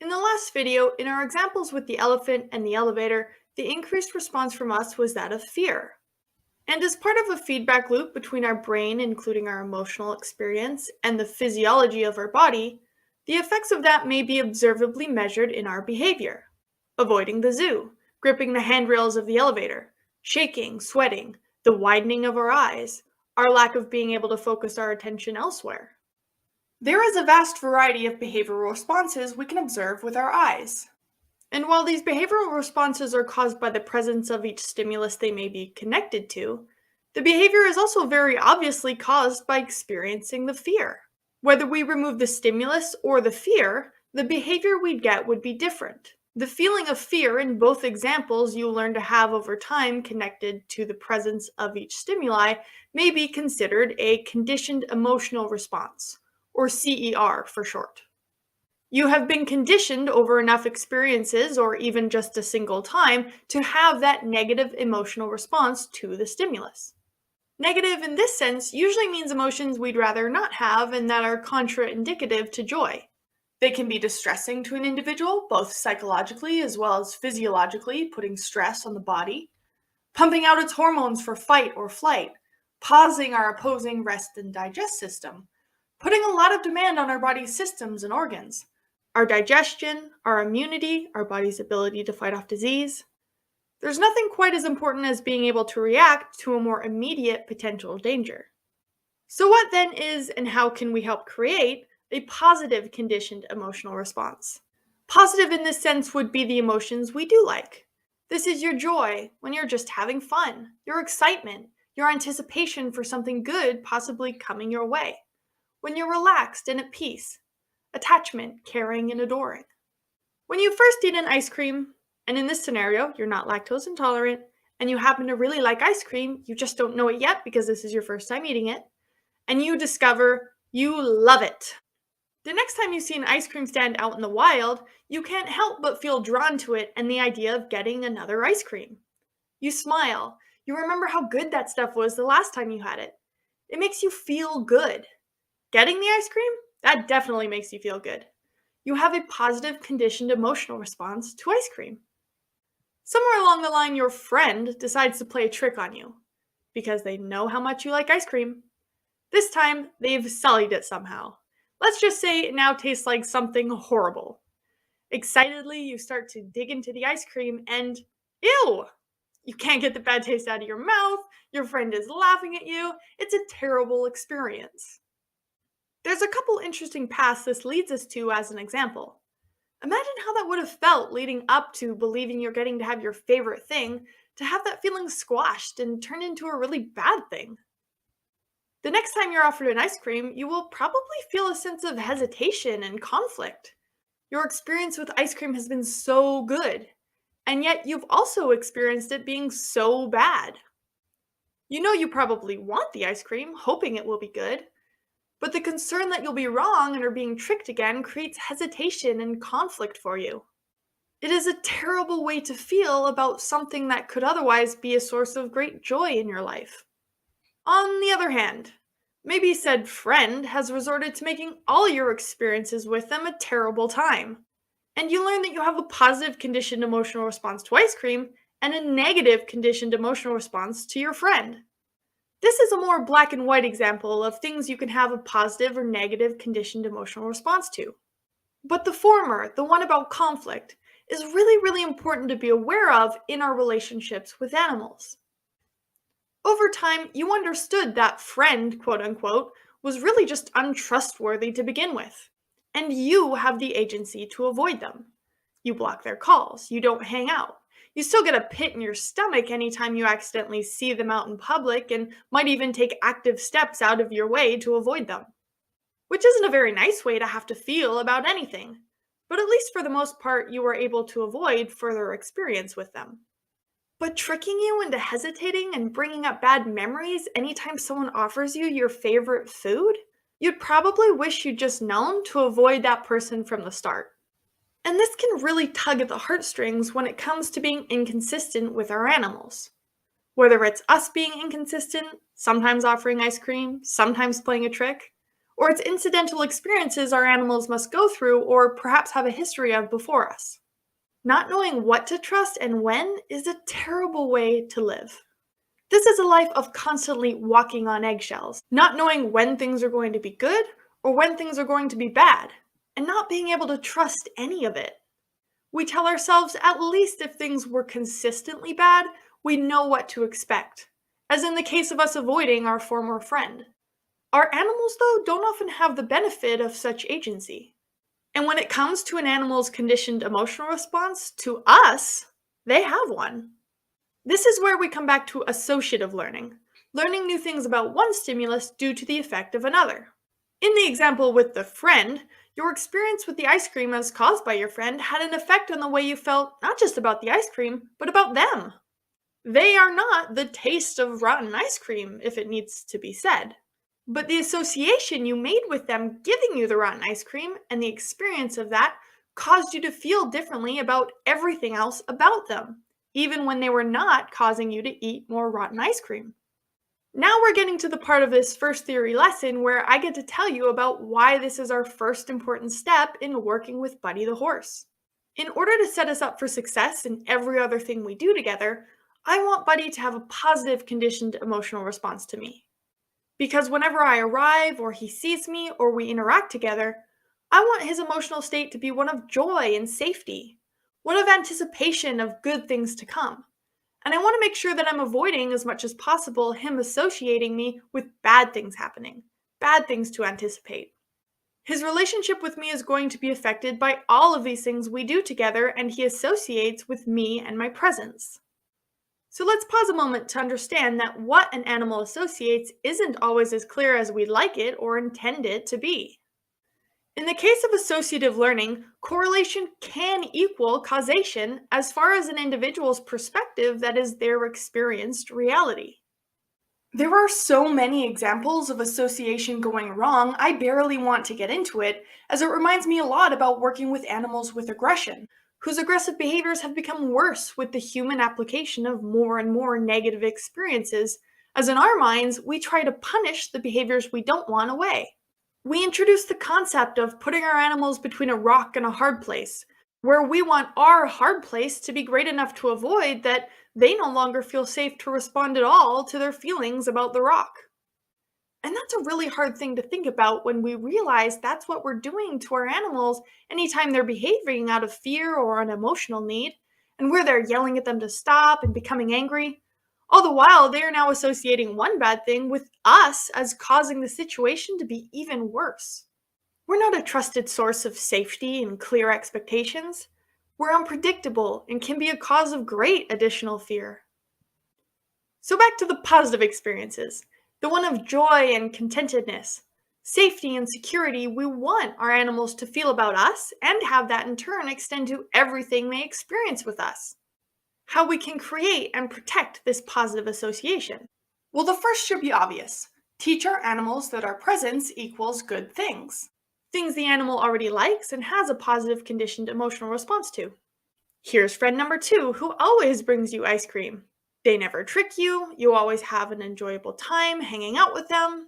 In the last video, in our examples with the elephant and the elevator, the increased response from us was that of fear. And as part of a feedback loop between our brain, including our emotional experience, and the physiology of our body, the effects of that may be observably measured in our behavior. Avoiding the zoo, gripping the handrails of the elevator, shaking, sweating, the widening of our eyes, our lack of being able to focus our attention elsewhere. There is a vast variety of behavioral responses we can observe with our eyes. And while these behavioral responses are caused by the presence of each stimulus they may be connected to, the behavior is also very obviously caused by experiencing the fear. Whether we remove the stimulus or the fear, the behavior we'd get would be different. The feeling of fear in both examples you learn to have over time connected to the presence of each stimuli may be considered a conditioned emotional response, or CER for short. You have been conditioned over enough experiences, or even just a single time, to have that negative emotional response to the stimulus. Negative in this sense usually means emotions we'd rather not have and that are contraindicative to joy. They can be distressing to an individual, both psychologically as well as physiologically, putting stress on the body, pumping out its hormones for fight or flight, pausing our opposing rest and digest system, putting a lot of demand on our body's systems and organs, our digestion, our immunity, our body's ability to fight off disease. There's nothing quite as important as being able to react to a more immediate potential danger. So what then is and how can we help create a positive conditioned emotional response? Positive in this sense would be the emotions we do like. This is your joy when you're just having fun, your excitement, your anticipation for something good possibly coming your way, when you're relaxed and at peace, attachment, caring, and adoring. When you first eat an ice cream, and in this scenario, you're not lactose intolerant, and you happen to really like ice cream, you just don't know it yet because this is your first time eating it, and you discover you love it. The next time you see an ice cream stand out in the wild, you can't help but feel drawn to it and the idea of getting another ice cream. You smile. You remember how good that stuff was the last time you had it. It makes you feel good. Getting the ice cream? That definitely makes you feel good. You have a positive conditioned emotional response to ice cream. Somewhere along the line, your friend decides to play a trick on you because they know how much you like ice cream. This time, they've sullied it somehow. Let's just say it now tastes like something horrible. Excitedly, you start to dig into the ice cream and, ew! You can't get the bad taste out of your mouth, your friend is laughing at you, it's a terrible experience. There's a couple interesting paths this leads us to as an example. Imagine how that would have felt leading up to believing you're getting to have your favorite thing, to have that feeling squashed and turned into a really bad thing. The next time you're offered an ice cream, you will probably feel a sense of hesitation and conflict. Your experience with ice cream has been so good, and yet you've also experienced it being so bad. You know you probably want the ice cream, hoping it will be good, but the concern that you'll be wrong and are being tricked again creates hesitation and conflict for you. It is a terrible way to feel about something that could otherwise be a source of great joy in your life. On the other hand, maybe said friend has resorted to making all your experiences with them a terrible time, and you learn that you have a positive conditioned emotional response to ice cream and a negative conditioned emotional response to your friend. This is a more black and white example of things you can have a positive or negative conditioned emotional response to. But the former, the one about conflict, is really important to be aware of in our relationships with animals. Over time, you understood that friend, quote unquote, was really just untrustworthy to begin with, and you have the agency to avoid them. You block their calls, you don't hang out. You still get a pit in your stomach anytime you accidentally see them out in public and might even take active steps out of your way to avoid them. Which isn't a very nice way to have to feel about anything, but at least for the most part you are able to avoid further experience with them. But tricking you into hesitating and bringing up bad memories anytime someone offers you your favorite food? You'd probably wish you'd just known to avoid that person from the start. And this can really tug at the heartstrings when it comes to being inconsistent with our animals. Whether it's us being inconsistent, sometimes offering ice cream, sometimes playing a trick, or it's incidental experiences our animals must go through or perhaps have a history of before us. Not knowing what to trust and when is a terrible way to live. This is a life of constantly walking on eggshells, not knowing when things are going to be good or when things are going to be bad, and not being able to trust any of it. We tell ourselves at least if things were consistently bad, we know what to expect, as in the case of us avoiding our former friend. Our animals, though, don't often have the benefit of such agency. And when it comes to an animal's conditioned emotional response to us, they have one. This is where we come back to associative learning, learning new things about one stimulus due to the effect of another. In the example with the friend, your experience with the ice cream as caused by your friend had an effect on the way you felt not just about the ice cream, but about them. They are not the taste of rotten ice cream, if it needs to be said. But the association you made with them giving you the rotten ice cream and the experience of that caused you to feel differently about everything else about them, even when they were not causing you to eat more rotten ice cream. Now we're getting to the part of this first theory lesson where I get to tell you about why this is our first important step in working with Buddy the horse. In order to set us up for success in every other thing we do together, I want Buddy to have a positive conditioned emotional response to me. Because whenever I arrive or he sees me or we interact together, I want his emotional state to be one of joy and safety, one of anticipation of good things to come. And I want to make sure that I'm avoiding as much as possible him associating me with bad things happening, bad things to anticipate. His relationship with me is going to be affected by all of these things we do together and he associates with me and my presence. So let's pause a moment to understand that what an animal associates isn't always as clear as we'd like it or intend it to be. In the case of associative learning, correlation can equal causation as far as an individual's perspective that is their experienced reality. There are so many examples of association going wrong, I barely want to get into it, as it reminds me a lot about working with animals with aggression, whose aggressive behaviors have become worse with the human application of more and more negative experiences, as in our minds, we try to punish the behaviors we don't want away. We introduce the concept of putting our animals between a rock and a hard place, where we want our hard place to be great enough to avoid that they no longer feel safe to respond at all to their feelings about the rock. And that's a really hard thing to think about when we realize that's what we're doing to our animals anytime they're behaving out of fear or an emotional need, and where they're yelling at them to stop and becoming angry. All the while, they are now associating one bad thing with us as causing the situation to be even worse. We're not a trusted source of safety and clear expectations. We're unpredictable and can be a cause of great additional fear. So back to the positive experiences, the one of joy and contentedness, safety and security we want our animals to feel about us and have that in turn extend to everything they experience with us. How we can create and protect this positive association. Well, the first should be obvious. Teach our animals that our presence equals good things. Things the animal already likes and has a positive conditioned emotional response to. Here's friend number 2 who always brings you ice cream. They never trick you, you always have an enjoyable time hanging out with them,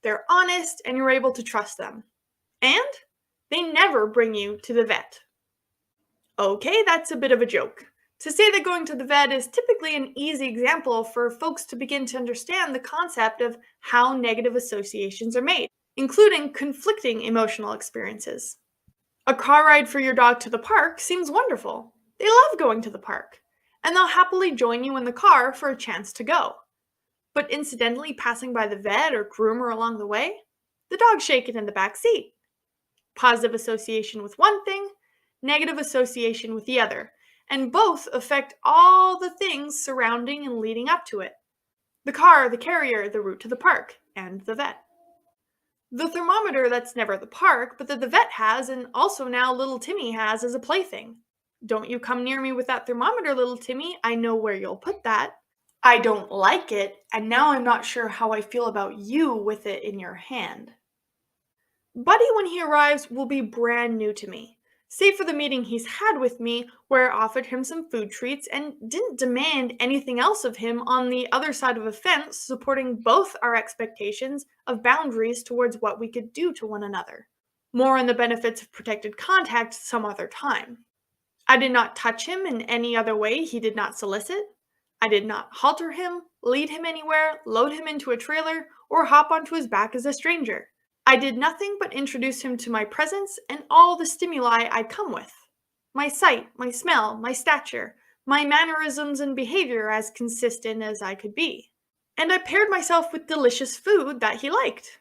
they're honest, and you're able to trust them. And they never bring you to the vet. Okay, that's a bit of a joke. To say that going to the vet is typically an easy example for folks to begin to understand the concept of how negative associations are made, including conflicting emotional experiences. A car ride for your dog to the park seems wonderful. They love going to the park, and they'll happily join you in the car for a chance to go. But incidentally passing by the vet or groomer along the way, the dog's shaking in the back seat. Positive association with one thing, negative association with the other, and both affect all the things surrounding and leading up to it. The car, the carrier, the route to the park, and the vet. The thermometer that's never at the park, but that the vet has and also now little Timmy has as a plaything. Don't you come near me with that thermometer, little Timmy. I know where you'll put that. I don't like it, and now I'm not sure how I feel about you with it in your hand. Buddy, when he arrives, will be brand new to me. save for the meeting he's had with me, where I offered him some food treats and didn't demand anything else of him on the other side of a fence, supporting both our expectations of boundaries towards what we could do to one another. More on the benefits of protected contact some other time. I did not touch him in any other way he did not solicit. I did not halter him, lead him anywhere, load him into a trailer, or hop onto his back as a stranger. I did nothing but introduce him to my presence and all the stimuli I come with. My sight, my smell, my stature, my mannerisms and behavior as consistent as I could be. And I paired myself with delicious food that he liked.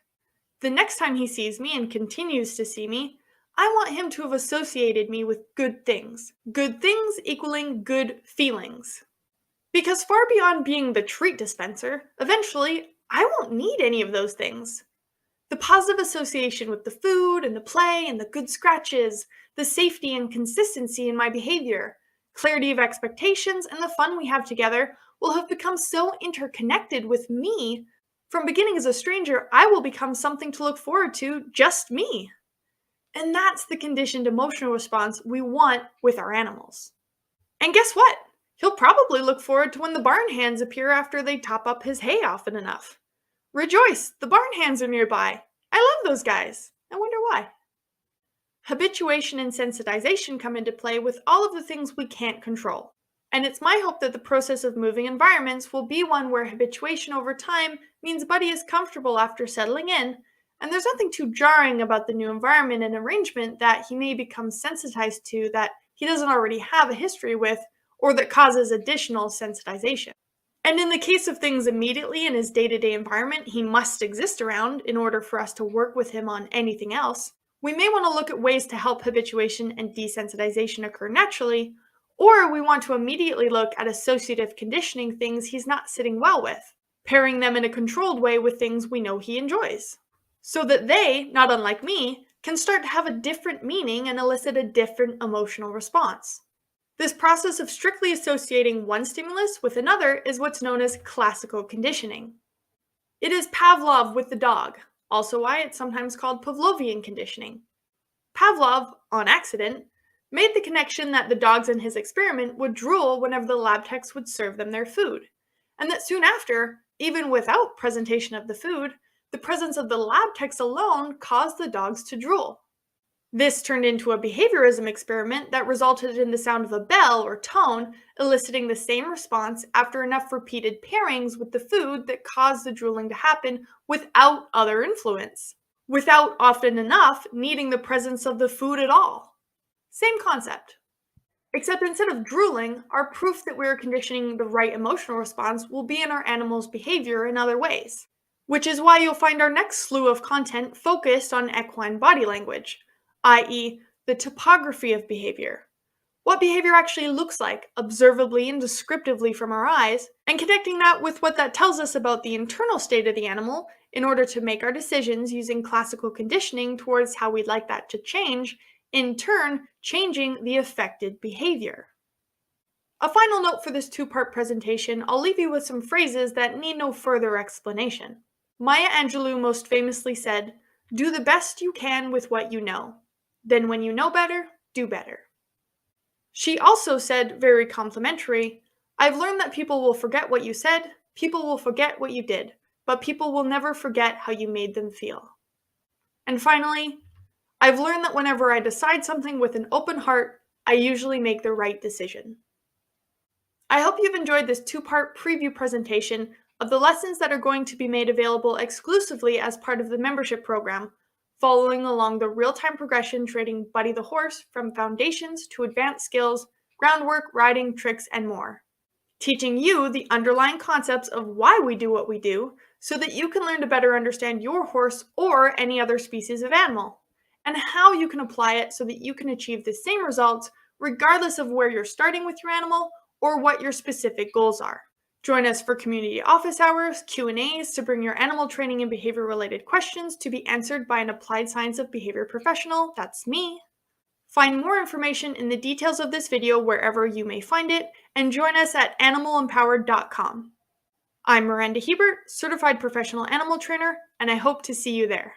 The next time he sees me and continues to see me, I want him to have associated me with good things. Good things equaling good feelings. Because far beyond being the treat dispenser, eventually, I won't need any of those things. The positive association with the food and the play and the good scratches, the safety and consistency in my behavior, clarity of expectations, and the fun we have together will have become so interconnected with me. From beginning as a stranger, I will become something to look forward to, just me. And that's the conditioned emotional response we want with our animals. And guess what? He'll probably look forward to when the barn hands appear after they top up his hay often enough. Rejoice, the barn hands are nearby. I love those guys. I wonder why. Habituation and sensitization come into play with all of the things we can't control. And it's my hope that the process of moving environments will be one where habituation over time means Buddy is comfortable after settling in, and there's nothing too jarring about the new environment and arrangement that he may become sensitized to that he doesn't already have a history with, or that causes additional sensitization. And in the case of things immediately in his day-to-day environment he must exist around in order for us to work with him on anything else, we may want to look at ways to help habituation and desensitization occur naturally, or we want to immediately look at associative conditioning things he's not sitting well with, pairing them in a controlled way with things we know he enjoys, so that they, not unlike me, can start to have a different meaning and elicit a different emotional response. This process of strictly associating one stimulus with another is what's known as classical conditioning. It is Pavlov with the dog, also why it's sometimes called Pavlovian conditioning. Pavlov, on accident, made the connection that the dogs in his experiment would drool whenever the lab techs would serve them their food, and that soon after, even without presentation of the food, the presence of the lab techs alone caused the dogs to drool. This turned into a behaviorism experiment that resulted in the sound of a bell or tone eliciting the same response after enough repeated pairings with the food that caused the drooling to happen without other influence, without often enough needing the presence of the food at all. Same concept. Except instead of drooling, our proof that we're conditioning the right emotional response will be in our animal's behavior in other ways. Which is why you'll find our next slew of content focused on equine body language, i.e., the topography of behavior. What behavior actually looks like, observably and descriptively from our eyes, and connecting that with what that tells us about the internal state of the animal in order to make our decisions using classical conditioning towards how we'd like that to change, in turn, changing the affected behavior. A final note for this two-part presentation, I'll leave you with some phrases that need no further explanation. Maya Angelou most famously said, "Do the best you can with what you know. Then when you know better, do better." She also said, very complimentary, "I've learned that people will forget what you said, people will forget what you did, but people will never forget how you made them feel." And finally, "I've learned that whenever I decide something with an open heart, I usually make the right decision." I hope you've enjoyed this two-part preview presentation of the lessons that are going to be made available exclusively as part of the membership program, following along the real-time progression training Buddy the horse from foundations to advanced skills, groundwork, riding, tricks, and more. Teaching you the underlying concepts of why we do what we do so that you can learn to better understand your horse or any other species of animal, and how you can apply it so that you can achieve the same results regardless of where you're starting with your animal or what your specific goals are. Join us for community office hours, Q&As to bring your animal training and behavior-related questions to be answered by an applied science of behavior professional, that's me. Find more information in the details of this video wherever you may find it, and join us at animalempowered.com. I'm Miranda Hebert, Certified Professional Animal Trainer, and I hope to see you there.